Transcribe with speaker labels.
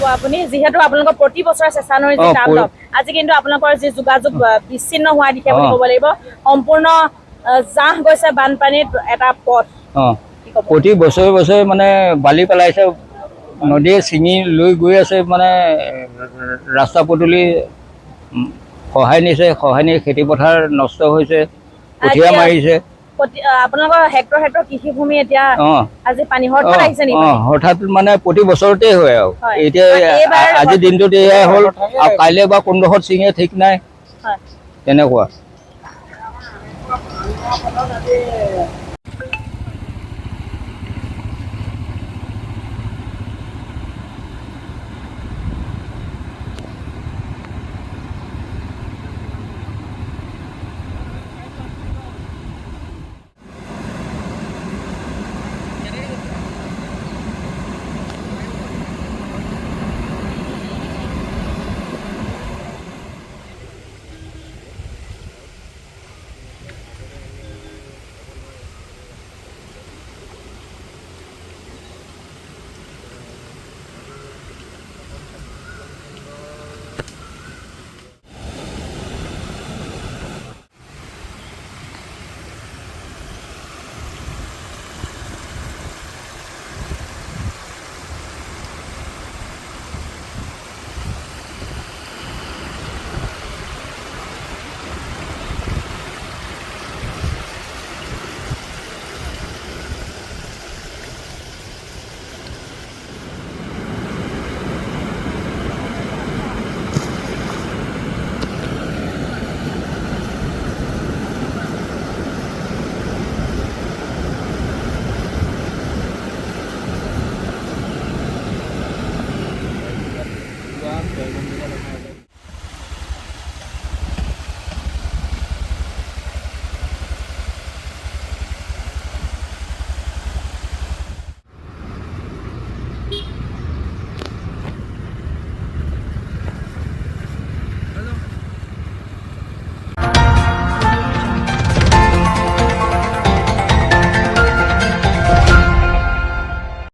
Speaker 1: আপুনি যিহেতু আপোনালোকৰ প্ৰতি বছৰে চেঁচা নদীৰ যি তাণ্ডৱ আজি কিন্তু আপোনালোকৰ যি যোগাযোগ বিচ্ছিন্ন হোৱা দিশে বুলি ক'ব লাগিব সম্পূৰ্ণ জাহ গৈছে বানপানীত এটা পথ
Speaker 2: প্ৰতি বছৰে বছৰে মানে বালি পেলাইছে নদীয়ে ছিঙি লৈ গৈ আছে মানে ৰাস্তা পদূলি খহাই নিছে খহাই নি খেতিপথাৰ নষ্ট হৈছে কঠীয়া মাৰিছে
Speaker 1: আপোনালোকৰ হেক্টৰ হেক্টৰ কৃষিভূমি এতিয়া আজি পানী হঠাৎ আহিছে নেকি
Speaker 2: হঠাৎ মানে প্ৰতি বছৰতে হয় আৰু এতিয়া আজি দিনটোত এয়াই হ'ল আৰু কাইলৈ বা কোনডোখৰত ছিঙে ঠিক নাই তেনেকুৱা